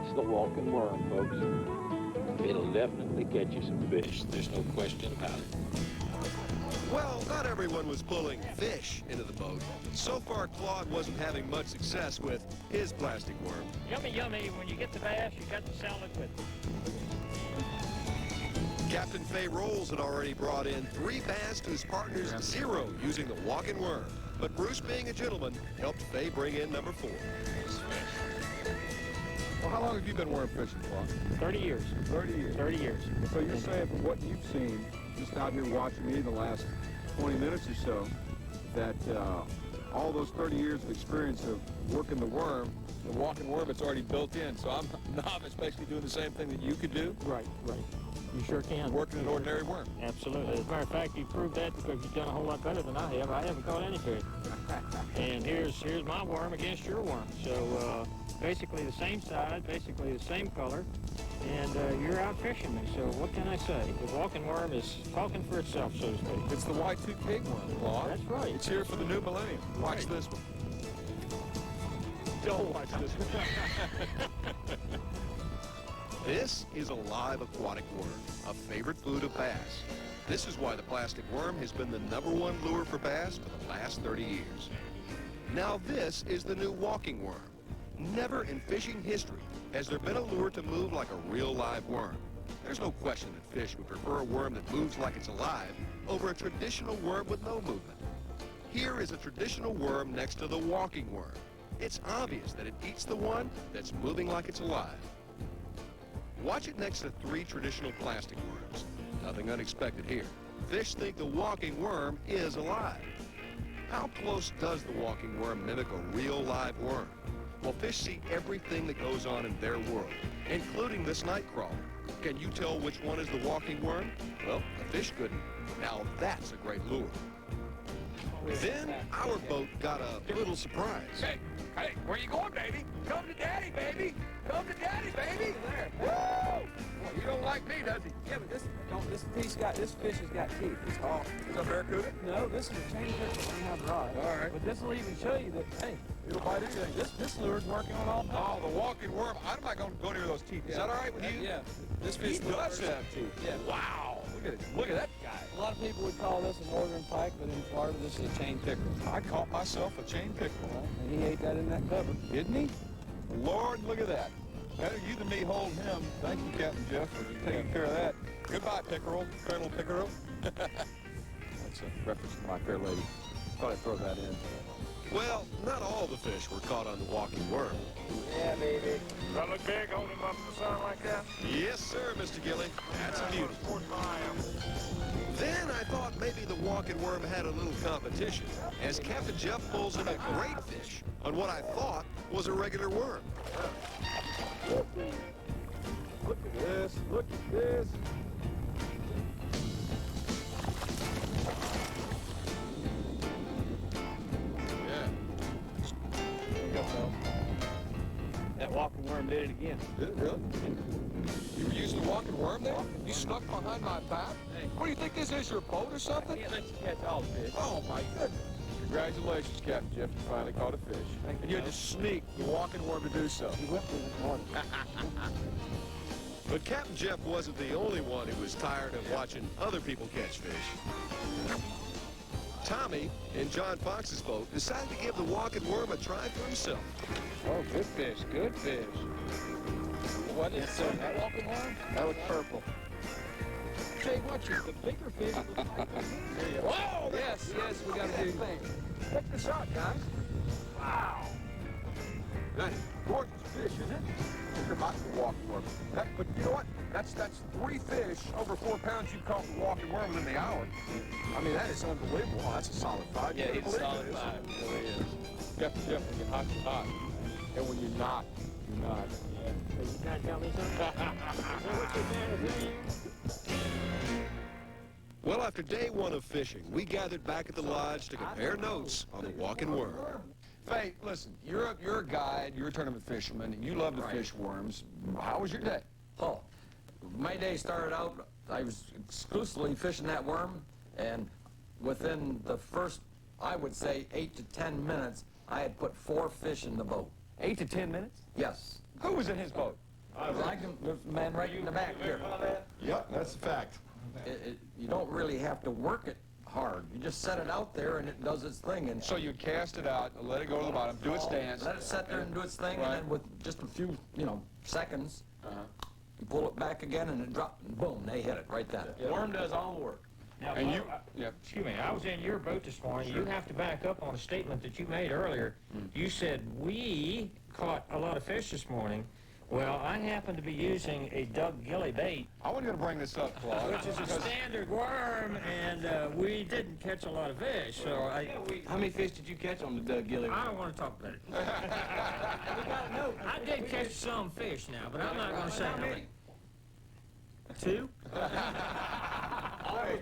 That's the walking worm, folks. It'll definitely catch you some fish. There's no question about it. Well, not everyone was pulling fish into the boat. So far, Claude wasn't having much success with his plastic worm. Yummy, yummy. When you get the bass, you got the salad with it. Captain Fay Rolls had already brought in 3 bass to his partner's 0 using the walking worm. But Bruce, being a gentleman, helped Fay bring in number 4. Well, how long have you been worm fishing, Claude? 30 years. 30 years. 30 years. So you're saying from what you've seen, just out here watching me the last 20 minutes or so, that all those 30 years of experience of working the worm, the walking worm, it's already built in. So I'm a novice, basically doing the same thing that you could do. Right, right. You sure can. Working an ordinary worm. Absolutely. As a matter of fact, you proved that because you've done a whole lot better than I have. I haven't caught any fish. And here's my worm against your worm. So basically the same size, basically the same color, and you're out fishing me. So what can I say? The walking worm is talking for itself, so to speak. It's the Y2K worm, Claude. That's right. It's here for the new millennium. Watch this one. Don't watch this one. This is a live aquatic worm, a favorite food of bass. This is why the plastic worm has been the #1 lure for bass for the last 30 years. Now this is the new walking worm. Never in fishing history has there been a lure to move like a real live worm. There's no question that fish would prefer a worm that moves like it's alive over a traditional worm with no movement. Here is a traditional worm next to the walking worm. It's obvious that it eats the one that's moving like it's alive. Watch it next to 3 traditional plastic worms. Nothing unexpected here. Fish think the walking worm is alive. How close does the walking worm mimic a real live worm? Well, fish see everything that goes on in their world, including this night crawler. Can you tell which one is the walking worm? Well, the fish couldn't. Now that's a great lure. Then our boat got a little surprise. Hey, where you going, baby? Come to Daddy, baby. Come to Daddy, baby. There. Woo! Well, you don't like me, does he? Yeah, but this fish has got teeth. It's all. Is a barracuda? No, this is a chain fish that we have rod. All right. But this will even show you that, hey, it'll bite anything. This lure's working on all. Oh, the walking worm. I'm not going to go near those teeth. Is that all right with you? Yeah. This He fish does have teeth. Yeah. Wow. Look at that guy. A lot of people would call this a northern pike, but in Florida, this is a chain pickerel. I caught myself a chain pickerel. And he ate that in that cover. Didn't he? Lord, look at that. Better you than me holding him. Thank you, Captain Jeff, for taking care of that. Goodbye, pickerel. Colonel Pickerel. That's a reference to My Fair Lady. Thought I'd throw that in. Well, not all the fish were caught on the walking worm. Yeah, baby. Do I look big holding him up in the sun like that? Yes, sir, Mr. Gilly. That's a beauty. Then I thought maybe the walking worm had a little competition, as Captain Jeff pulls in a great fish on what I thought was a regular worm. Look at this. Look at this. Yeah. There you go, Phil. That walking worm did it again. Did it really? You were using the walking worm there? You snuck behind my back? What do you think this is, your boat or something? Can't let you catch all the fish. Oh, my goodness. Congratulations, Captain Jeff. You finally caught a fish. And you had to sneak the walking worm to do so. He whipped me this morning. But Captain Jeff wasn't the only one who was tired of watching other people catch fish. Tommy, in John Fox's boat, decided to give the walking worm a try for himself. Oh, good fish. Good fish. What is that walking worm? That was purple. Tell you what, the bigger fish. Whoa! Yes, we got to do. Take the shot, guys. Wow. That's gorgeous fish, isn't it? You're not the walking worm. But you know what? That's 3 fish over 4 pounds you caught the walking worm within the hour. I mean, that is unbelievable. Oh, that's a solid 5. Yeah, it's a solid 5. It really is. Definitely, when you're hot, you're hot. And when you're not, you're not. So you trying to tell me something? Is that what you're saying? Well, after day 1 of fishing, we gathered back at the lodge to compare notes on the walking worm. Fay, listen, you're a guide, you're a tournament fisherman, and you love to fish worms. How was your day? Oh, my day started out, I was exclusively fishing that worm, and within the first, I would say, 8 to 10 minutes, I had put 4 fish in the boat. 8 to 10 minutes? Yes. Who was in his boat? I can, there's a man right in the back here. Yep, that's a fact. You don't really have to work it hard. You just set it out there and it does its thing. And So you cast it out, let it go to the bottom, do its dance. let it sit there and do its thing, and then with just a few, seconds, you pull it back again and it drops, and boom, they hit it right then. Worm does all the work. Now, And you, excuse me, I was in your boat this morning. You have to back up on a statement that you made earlier. You said, we caught a lot of fish this morning. Well, I happen to be using a Doug Gilly bait, I want you to bring this up, Claude. which is a standard worm, and we didn't catch a lot of fish, so How many fish did you catch on the Doug Gilly? I don't want to talk about it. I did catch some fish now, but I'm not going to say how many. 2?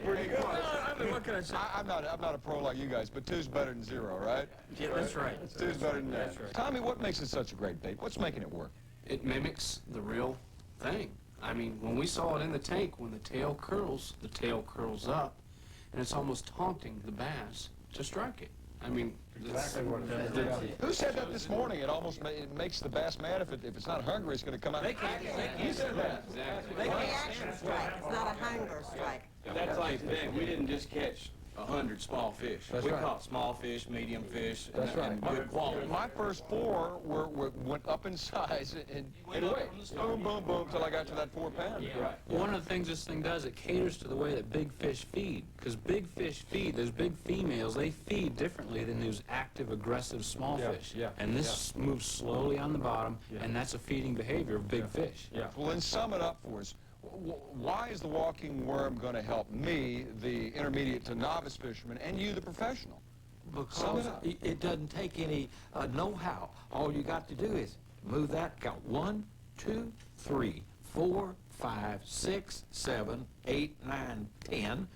Pretty good. I mean, what can I say? I'm not a pro like you guys, but 2's better than 0, right? Yeah, that's right. 2's better than that. That's right. Tommy, what makes it such a great bait? What's making it work? It mimics the real thing. I mean, when we saw it in the tank, when the tail curls up, and it's almost taunting the bass to strike it. I mean, Exactly what it does. Who said that this morning? It makes the bass mad if it's not hungry, it's going to come out. You said that. It's a reaction strike. It's not a hunger strike. That's like saying we didn't just catch 100 small fish. That's we right. caught small fish, medium fish, That's right. and good quality. My first 4 went up in size and weight. Boom, boom, boom, till I got to that 4 pound. Right. one of the things this thing does, it caters to the way that big fish feed. Because big fish feed, those big females, they feed differently than those active, aggressive small fish. And this moves slowly on the bottom, and that's a feeding behavior of big fish. Well, then sum it up for us. Why is the walking worm going to help me, the intermediate to novice fisherman, and you, the professional? Because it doesn't take any know-how. All you got to do is move that, count 1, 2, 3, 4, 5, 6, 7, 8, 9, 10,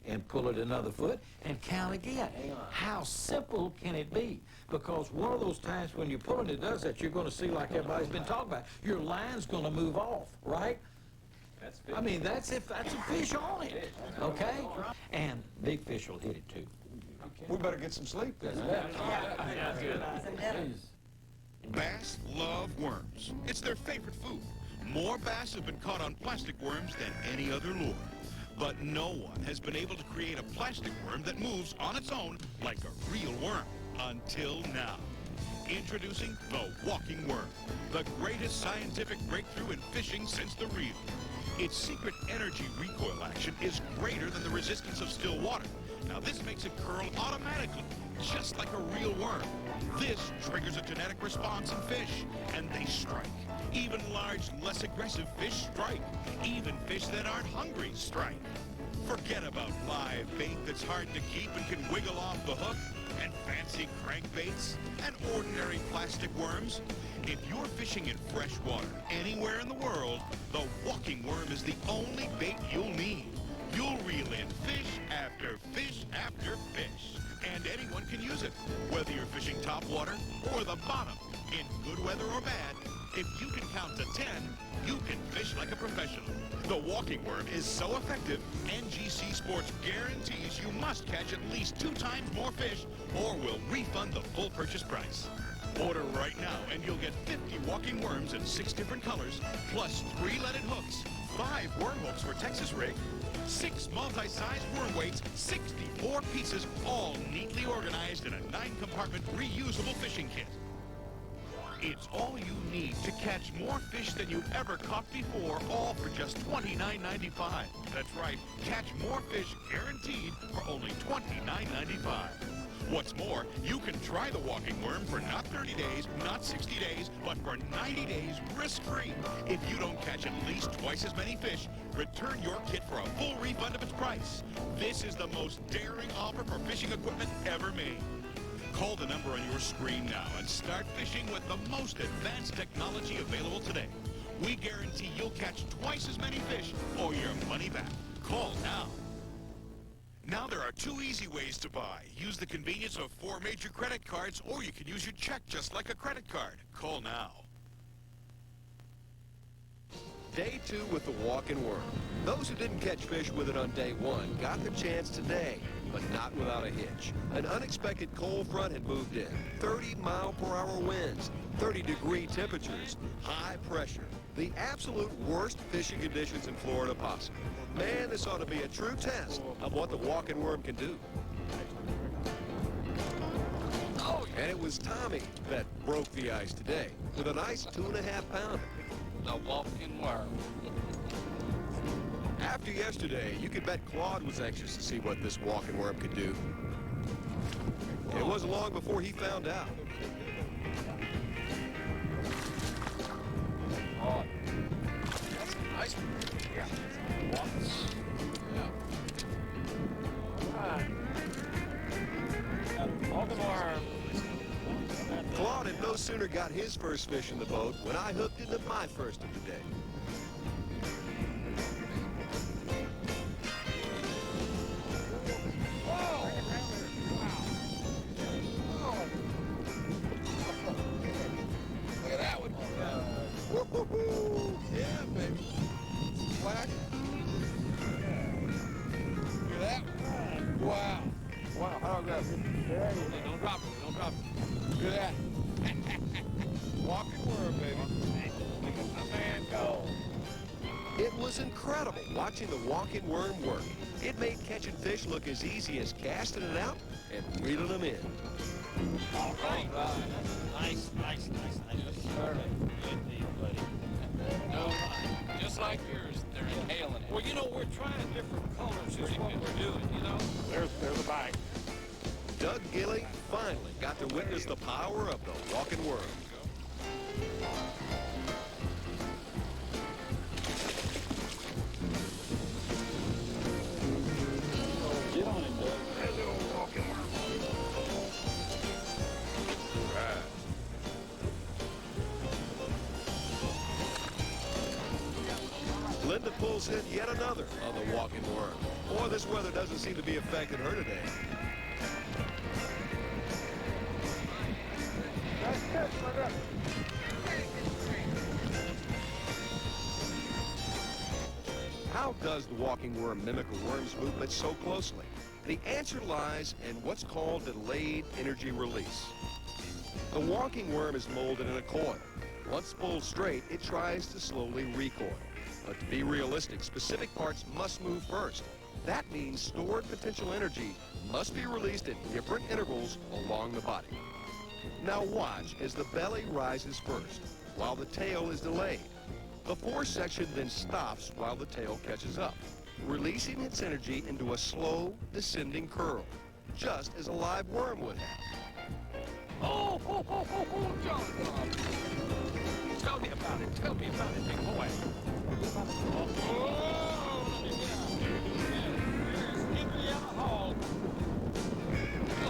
and pull it another foot and count again. How simple can it be? Because one of those times when you pull it does that, you're going to see, like everybody's been talking about, your line's going to move off, right? I mean, that's a fish on it, okay? And big fish will hit it too. We better get some sleep then. Bass love worms. It's their favorite food. More bass have been caught on plastic worms than any other lure. But no one has been able to create a plastic worm that moves on its own like a real worm. Until now. Introducing the walking worm, the greatest scientific breakthrough in fishing since the reel. Its secret energy recoil action is greater than the resistance of still water. Now this makes it curl automatically, just like a real worm. This triggers a genetic response in fish, and they strike. Even large, less aggressive fish strike. Even fish that aren't hungry strike. Forget about live bait that's hard to keep and can wiggle off the hook, and fancy crankbaits, and ordinary plastic worms. If you're fishing in fresh water anywhere in the world, the walking worm is the only bait you'll need. You'll reel in fish after fish after fish. And anyone can use it, whether you're fishing top water or the bottom, in good weather or bad. If you can count to 10, you can fish like a professional. The walking worm is so effective, NGC Sports guarantees you must catch at least 2 times more fish or we'll refund the full purchase price. Order right now and you'll get 50 walking worms in 6 different colors, plus 3 leaded hooks, 5 worm hooks for Texas rig, 6 multi-size worm weights, 64 pieces, all neatly organized in a 9-compartment reusable fishing kit. It's all you need to catch more fish than you've ever caught before, all for just $29.95. That's right, catch more fish guaranteed for only $29.95. What's more, you can try the walking worm for not 30 days, not 60 days, but for 90 days risk-free. If you don't catch at least twice as many fish, return your kit for a full refund of its price. This is the most daring offer for fishing equipment ever made. Call the number on your screen now and start fishing with the most advanced technology available today. We guarantee you'll catch twice as many fish or your money back. Call now. Now there are 2 easy ways to buy. Use the convenience of 4 major credit cards, or you can use your check just like a credit card. Call now. Day 2 with the walking worm. Those who didn't catch fish with it on day 1 got the chance today. but not without a hitch. An unexpected cold front had moved in. 30-mile-per-hour winds, 30-degree temperatures, high pressure. The absolute worst fishing conditions in Florida possible. Man, this ought to be a true test of what the walking worm can do. And it was Tommy that broke the ice today with a nice 2.5-pounder. The walking worm. After yesterday, you could bet Claude was anxious to see what this walking worm could do. It wasn't long before he found out. Oh, that's a nice one. Yeah. Walking worm. Claude had no sooner got his first fish in the boat when I hooked into my first of the day. Look at that one. Woo-hoo-hoo! Yeah, baby. Black. Look at that one. Wow. Wow, how that? Hey, don't drop it. Don't drop it. Look at that. Walking worm, baby. Look at my man go. It was incredible watching the walking worm work. It made catching fish look as easy as casting it out and reeling them in. All right. Nice. Good deal, buddy. No, just like yours, they're inhaling it. Well, you know, we're trying different colors is what we're doing, you know? There's the bite. Doug Gilly finally got to witness the power of the walking worm. Get on it, Doug. Hello, walking worm. Linda pulls in yet another of the walking worm. Boy, this weather doesn't seem to be affecting her today. How does the walking worm mimic a worm's movement so closely? The answer lies in what's called delayed energy release. The walking worm is molded in a coil. Once pulled straight, it tries to slowly recoil. But to be realistic, specific parts must move first. That means stored potential energy must be released at different intervals along the body. Now watch as the belly rises first, while the tail is delayed. The fore section then stops while the tail catches up, releasing its energy into a slow, descending curl, just as a live worm would have. Oh, John. Tell me about it, big boy. Oh, let me get out. Yes, get me out of the hall.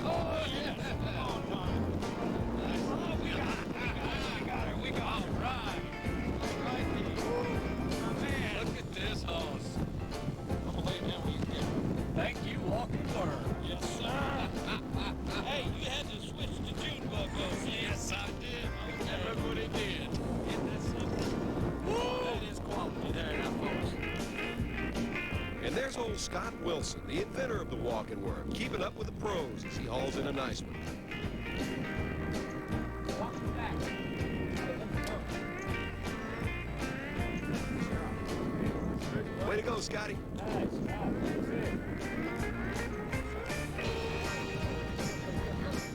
Oh, yeah. Oh, John. Oh, I got her. We got it. Right. My man. Look at this horse. I'm going to lay down when he's good. Thank you, walking worm. Yes, sir. Hey, you had to switch to June bug, though. Yes, I did. Okay. Look what he did. Isn't that something? Woo! That is quality there, now, folks. And there's old Scott Wilson, the inventor of the walking worm, keeping up with the pros as he hauls in a nice one. Way to go, Scotty.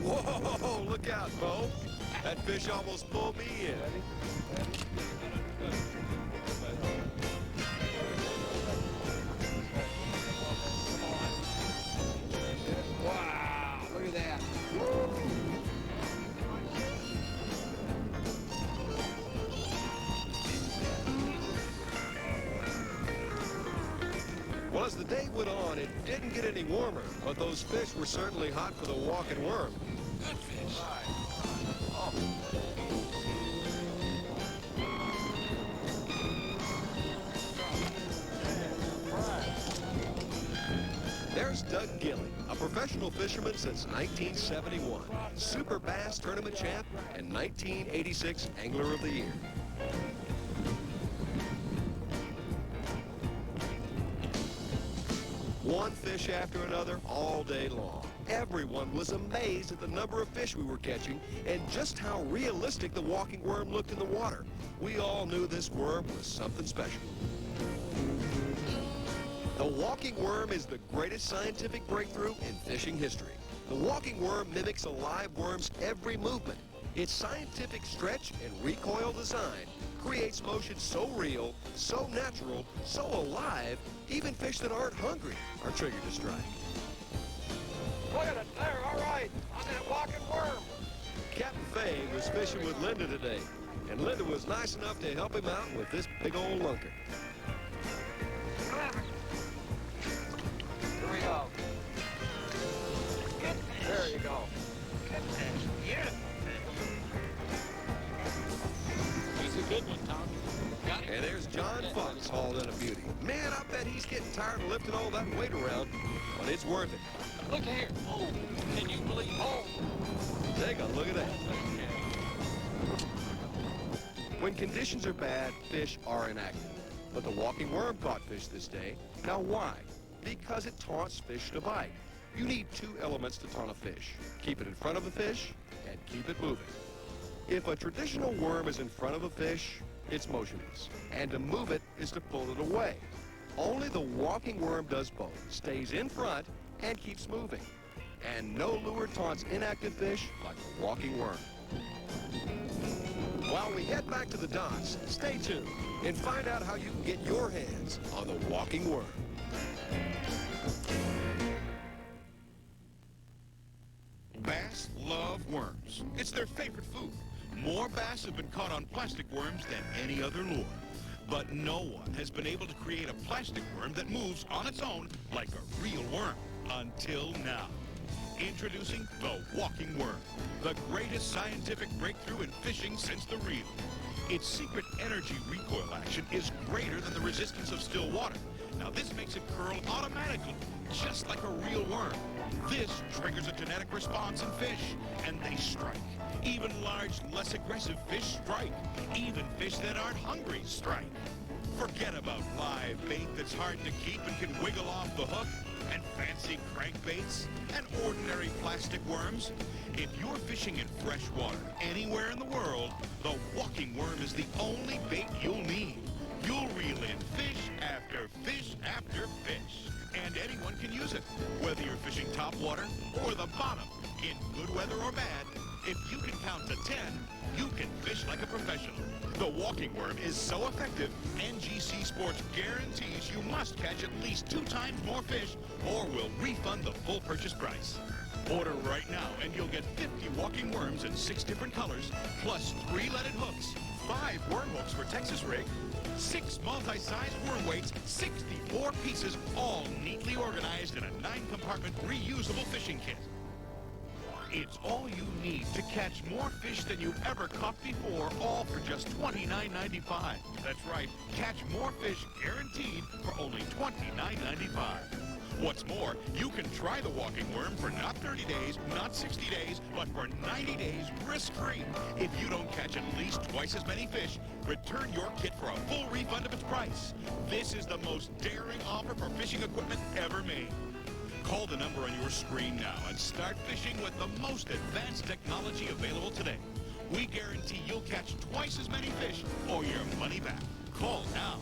Whoa, look out, Bo. That fish almost pulled me in. Wow, look at that. Well, as the day went on, it didn't get any warmer, but those fish were certainly hot for the walking worm. Good fish. There's Doug Gilly, a professional fisherman since 1971, Super Bass Tournament champ, and 1986 Angler of the Year. One fish after another all day long. Everyone was amazed at the number of fish we were catching and just how realistic the walking worm looked in the water. We all knew this worm was something special. The walking worm is the greatest scientific breakthrough in fishing history. The walking worm mimics a live worm's every movement. Its scientific stretch and recoil design creates motion so real, so natural, so alive, even fish that aren't hungry are triggered to strike. Look at it there, all right, on that walking worm. Captain Fay was fishing with Linda today, and Linda was nice enough to help him out with this big old lunker. Here we go. There you go. Yeah. He's a good one, Tom. And there's John Fox hauled in a beauty. Man, I bet he's getting tired of lifting all that weight around, but it's worth it. Look here. Oh, can you believe? Oh. Take a look at that. When conditions are bad, fish are inactive. But the walking worm caught fish this day. Now why? Because it taunts fish to bite. You need two elements to taunt a fish. Keep it in front of the fish and keep it moving. If a traditional worm is in front of a fish, it's motionless. And to move it is to pull it away. Only the walking worm does both, stays in front and keeps moving. And no lure taunts inactive fish like a walking worm. While we head back to the docks, stay tuned and find out how you can get your hands on the walking worm. Bass love worms. It's their favorite food. More bass have been caught on plastic worms than any other lure. But no one has been able to create a plastic worm that moves on its own like a real worm. Until now. Introducing the walking worm, the greatest scientific breakthrough in fishing since the reel. Its secret energy recoil action is greater than the resistance of still water. Now this makes it curl automatically, just like a real worm. This triggers a genetic response in fish, and they strike. Even large, less aggressive fish strike. Even fish that aren't hungry strike. Forget about live bait that's hard to keep and can wiggle off the hook, and fancy crankbaits, and ordinary plastic worms. If you're fishing in fresh water anywhere in the world, the walking worm is the only bait you'll need. You'll reel in fish after fish after fish. And anyone can use it, whether you're fishing top water or the bottom. In good weather or bad, if you can count to 10, you can fish like a professional. The walking worm is so effective, NGC Sports guarantees you must catch at least 2 times more fish or we'll refund the full purchase price. Order right now and you'll get 50 walking worms in 6 different colors, plus 3 leaded hooks, 5 worm hooks for Texas rig, 6 multi-sized worm weights, 64 pieces, all neatly organized in a 9-compartment reusable fishing kit. It's all you need to catch more fish than you've ever caught before, all for just $29.95. That's right, catch more fish guaranteed for only $29.95. What's more, you can try the walking worm for not 30 days, not 60 days, but for 90 days risk-free. If you don't catch at least twice as many fish, return your kit for a full refund of its price. This is the most daring offer for fishing equipment ever made. Call the number on your screen now and start fishing with the most advanced technology available today. We guarantee you'll catch twice as many fish or your money back. Call now.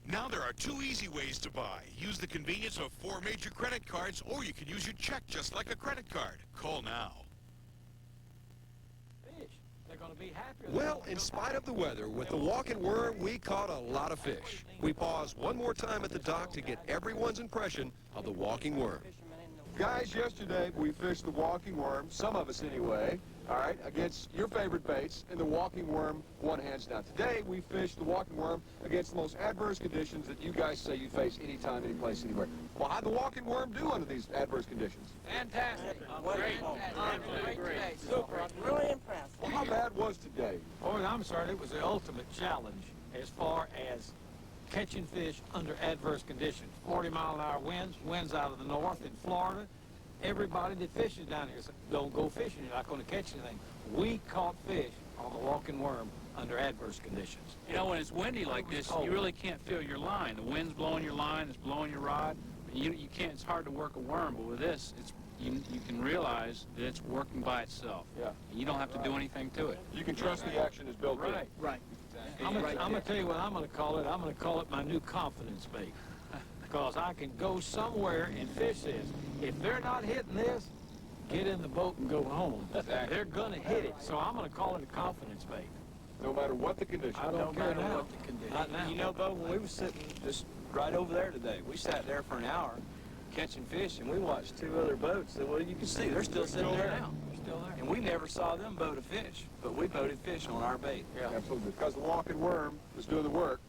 Now there are 2 easy ways to buy. Use the convenience of 4 major credit cards, or you can use your check just like a credit card. Call now. They're going to be happy. Well, in spite of the weather, with the walking worm, we caught a lot of fish. We paused one more time at the dock to get everyone's impression of the walking worm. Guys, yesterday we fished the walking worm, some of us anyway, all right, against your favorite baits, and the walking worm won hands down. Today we fished the walking worm against the most adverse conditions that you guys say you face anytime, any place, anywhere. Well, how'd the walking worm do under these adverse conditions? Fantastic. Great. Super. Really impressed. Well, how bad was today? Boy, I'm sorry, it was the ultimate challenge as far as catching fish under adverse conditions. 40-mile-an-hour winds out of the north in Florida. Everybody that fishes down here said, don't go fishing, you're not going to catch anything. We caught fish on the walking worm under adverse conditions. You know, when it's windy like this, you really can't feel your line. The wind's blowing your line, it's blowing your rod. you can't, it's hard to work a worm, but with this, you can realize that it's working by itself. Yeah. You don't have to do anything to it. You can trust the action is built in. Right. I'm gonna tell you what I'm gonna call it. I'm gonna call it my new confidence bait. Because I can go somewhere and fish this. If they're not hitting this, get in the boat and go home. They're gonna hit it. So I'm gonna call it a confidence bait. No matter what the condition. I don't care now. Not now. You know, Bo, when we were sitting just right over there today, we sat there for an hour catching fish, and we watched two other boats that, well, you can see they're still sitting there now. And we never saw them boat a fish, but we boated fish on our bait. Yeah, absolutely. Because the walking worm was doing the work.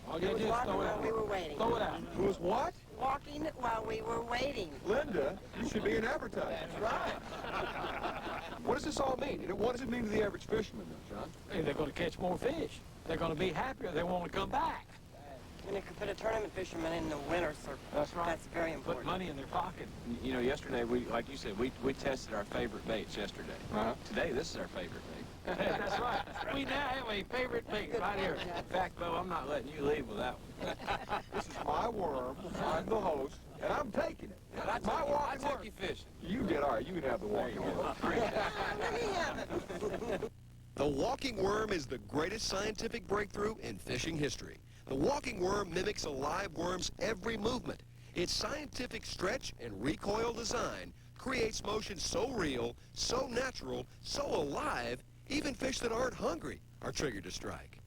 All you do is throw it While we were out. waiting. Throw it out. Who was what? Walking while we were waiting. Linda, you should be an advertiser. That's right. What does this all mean? What does it mean to the average fisherman, then, John? Hey, they're gonna catch more fish. They're gonna be happier. They want to come back. And it could put a tournament fisherman in the winner's circle. That's right. That's very Put important. money in their pocket. You know, yesterday, like you said, we tested our favorite baits yesterday. Today, this is our favorite bait. That's right. We now have a favorite bait right here. In fact, Bo, I'm not letting you leave with that one. This is my worm. I'm the host, and I'm taking it. That's my walking I worm. took you fishing. You did. All right, you can have the walking worm. Let me have it. The walking worm is the greatest scientific breakthrough in fishing history. The walking worm mimics a live worm's every movement. Its scientific stretch and recoil design creates motion so real, so natural, so alive, even fish that aren't hungry are triggered to strike.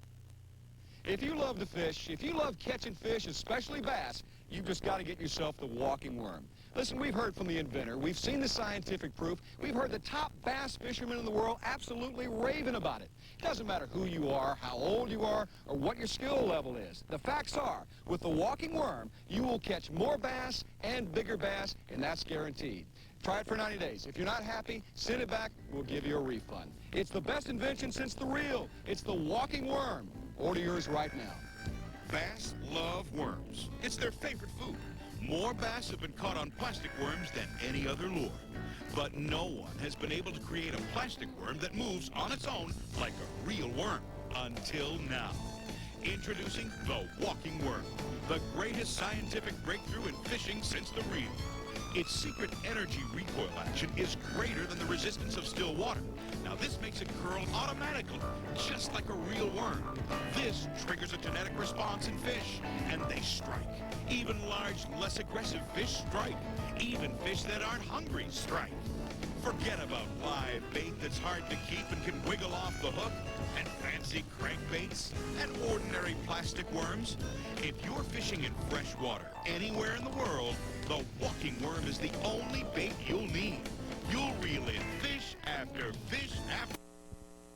If you love to fish, if you love catching fish, especially bass, you've just got to get yourself the walking worm. Listen, we've heard from the inventor. We've seen the scientific proof. We've heard the top bass fishermen in the world absolutely raving about it. It doesn't matter who you are, how old you are, or what your skill level is. The facts are, with the walking worm, you will catch more bass and bigger bass, and that's guaranteed. Try it for 90 days. If you're not happy, send it back. We'll give you a refund. It's the best invention since the reel. It's the walking worm. Order yours right now. Bass love worms. It's their favorite food. More bass have been caught on plastic worms than any other lure. But no one has been able to create a plastic worm that moves on its own like a real worm. Until now. Introducing the walking worm. The greatest scientific breakthrough in fishing since the reel. Its secret energy recoil action is greater than the resistance of still water. Now this makes it curl automatically, just like a real worm. This triggers a genetic response in fish, and they strike. Even large, less aggressive fish strike. Even fish that aren't hungry strike. Forget about live bait that's hard to keep and can wiggle off the hook, and fancy crankbaits, and ordinary plastic worms. If you're fishing in fresh water anywhere in the world, the walking worm is the only bait you'll need. You'll reel in fish after fish